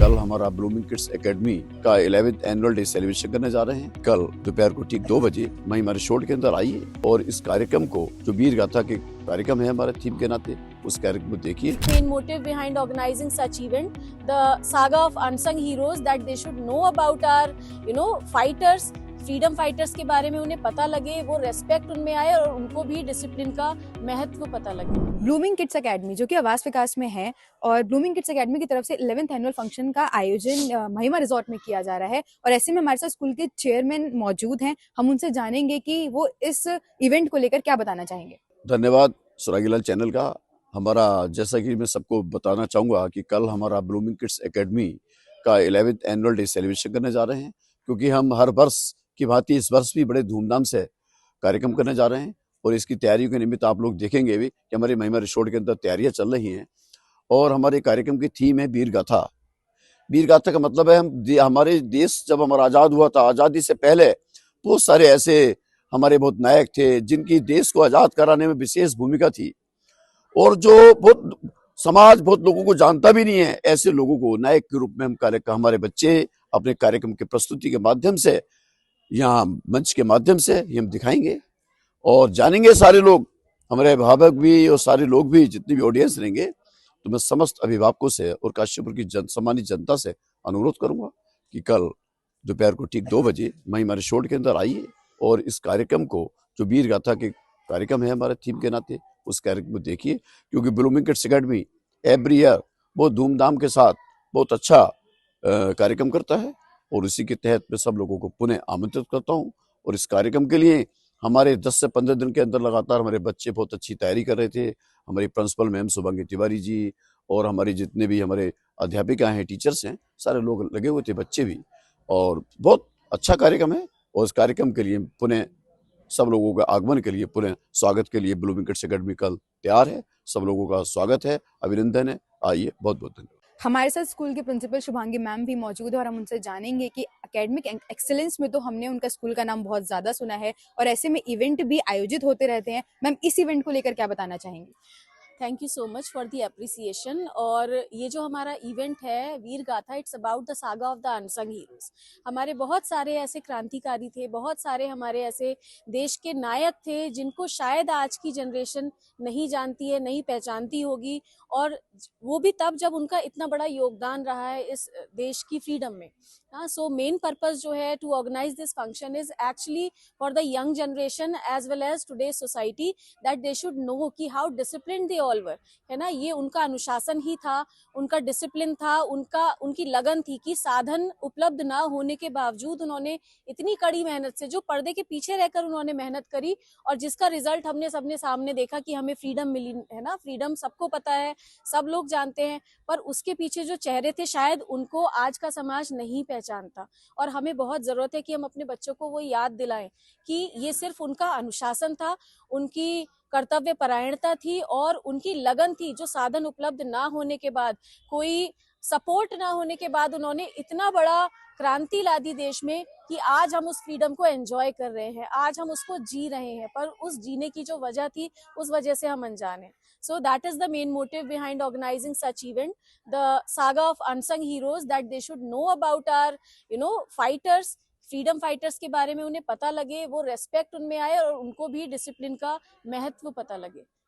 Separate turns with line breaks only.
कल हमारा blooming kids academy का 11th एनुअल डे सेलिब्रेशन करने जा रहे हैं। कल दोपहर को ठीक 2 बजे महिमा रिसोर्ट के अंदर आइए और इस कार्यक्रम को, जो वीर गाथा के कार्यक्रम है हमारे थीम के नाते, उस कार्यक्रम को देखिए।
Main motive behind organizing such event, the saga of unsung heroes, that they should know about our fighters, freedom fighters के बारे में उन्हें पता लगे, वो रेस्पेक्ट उनमें आए और उनको भी डिसिप्लिन का महत्व पता लगे।
ब्लूमिंग किड्स एकेडमी जो कि आवास विकास में है और ब्लूमिंग किड्स एकेडमी की तरफ से 11th एनुअल फंक्शन का आयोजन महिमा रिजॉर्ट में किया जा रहा है और ऐसे में हमारे साथ स्कूल के चेयरमैन मौजूद हैं। हम उनसे जानेंगे कि वो इस इवेंट को लेकर क्या बताना चाहेंगे।
धन्यवाद सुरागीलाल चैनल का। हमारा, जैसा कि मैं सबको बताना चाहूँगा कि कल हमारा ब्लूमिंग किड्स एकेडमी का 11th एनुअल डे सेलिब्रेशन करने जा रहे हैं, क्योंकि हम हर वर्ष की भांति इस वर्ष भी बड़े धूमधाम से कार्यक्रम करने जा रहे हैं और इसकी तैयारियों के निमित्त आप लोग देखेंगे भी कि हमारी महिमा रिसोर्ट के अंदर तैयारियां चल रही हैं। और हमारे कार्यक्रम की थीम है वीर गाथा। वीर गाथा का मतलब है हमारे देश जब हमारा आज़ाद हुआ था, आज़ादी से पहले बहुत सारे ऐसे हमारे बहुत नायक थे जिनकी देश को आज़ाद कराने में विशेष भूमिका थी और जो समाज बहुत लोगों को जानता भी नहीं है। ऐसे लोगों को नायक के रूप में हमारे बच्चे अपने कार्यक्रम की प्रस्तुति के माध्यम से, यहाँ मंच के माध्यम से हम दिखाएंगे और जानेंगे सारे लोग, हमारे अभिभावक भी और सारे लोग भी, जितनी भी ऑडियंस रहेंगे। तो मैं समस्त अभिभावकों से और काशीपुर की सम्मानित जनता से अनुरोध करूंगा कि कल दोपहर को ठीक 2 बजे महिमा रिसोर्ट के अंदर आइए और इस कार्यक्रम को, जो वीर गाथा के कार्यक्रम है हमारे थीम के नाते, उस कार्यक्रम को देखिए। क्योंकि blooming kids academy every year बहुत धूमधाम के साथ बहुत अच्छा कार्यक्रम करता है और उसी के तहत मैं सब लोगों को पुनः आमंत्रित करता हूं। और इस कार्यक्रम के लिए हमारे 10 से 15 दिन के अंदर लगातार हमारे बच्चे बहुत अच्छी तैयारी कर रहे थे। हमारी प्रिंसिपल मैम शुभांगी तिवारी जी और हमारे जितने भी हमारे अध्यापिका हैं, टीचर्स हैं, सारे लोग लगे हुए थे, बच्चे भी, और बहुत अच्छा कार्यक्रम है। और इस कार्यक्रम के लिए पुनः सब लोगों का आगमन के लिए, पुनः स्वागत के लिए ब्लूमिंग किड्स एकेडमी कल तैयार है। सब लोगों का स्वागत है, अभिनंदन है। आइए, बहुत बहुत धन्यवाद।
हमारे साथ स्कूल के प्रिंसिपल शुभांगी मैम भी मौजूद है और हम उनसे जानेंगे कि एकेडमिक एक्सेलेंस में तो हमने उनका स्कूल का नाम बहुत ज़्यादा सुना है और ऐसे में इवेंट भी आयोजित होते रहते हैं। मैम, इस इवेंट को लेकर क्या बताना चाहेंगी।
Thank you so much for the appreciation. और ये जो हमारा इवेंट है वीर गाथा, it's about the saga of the unsung heroes. हमारे बहुत सारे ऐसे क्रांतिकारी थे, बहुत सारे हमारे ऐसे देश के नायक थे जिनको शायद आज की जनरेशन नहीं जानती है, नहीं पहचानती होगी, और वो भी तब जब उनका इतना बड़ा योगदान रहा है इस देश की फ्रीडम में। सो मेन पर्पस जो है to organize this function is actually for the young generation as well as today's society, that they should know कि how discipline they all were, है ना। ये उनका अनुशासन ही था, उनका डिसिप्लिन था, उनकी लगन थी कि साधन उपलब्ध ना होने के बावजूद उन्होंने इतनी कड़ी मेहनत से, जो पर्दे के पीछे रहकर उन्होंने मेहनत करी और जिसका रिजल्ट हमने सबने सामने देखा कि हमें फ्रीडम मिली, है ना। फ्रीडम सबको पता है, सब लोग जानते हैं, पर उसके पीछे जो चेहरे थे शायद उनको आज का समाज नहीं पहचानता। और हमें बहुत जरूरत है कि हम अपने बच्चों को वो याद दिलाएं कि ये सिर्फ उनका अनुशासन था, उनकी कर्तव्य परायणता थी और उनकी लगन थी, जो साधन उपलब्ध ना होने के बाद, कोई सपोर्ट ना होने के बाद उन्होंने इतना बड़ा क्रांति ला दी देश में कि आज हम उस फ्रीडम को एंजॉय कर रहे हैं, आज हम उसको जी रहे हैं। पर उस जीने की जो वजह थी, उस वजह से हम अनजान हैं। So that is the main motive behind organizing such event, the saga of unsung heroes, that they should know about our fighters, freedom fighters के बारे में उन्हें पता लगे, वो रेस्पेक्ट उनमें आए और उनको भी डिसिप्लिन का महत्व पता लगे।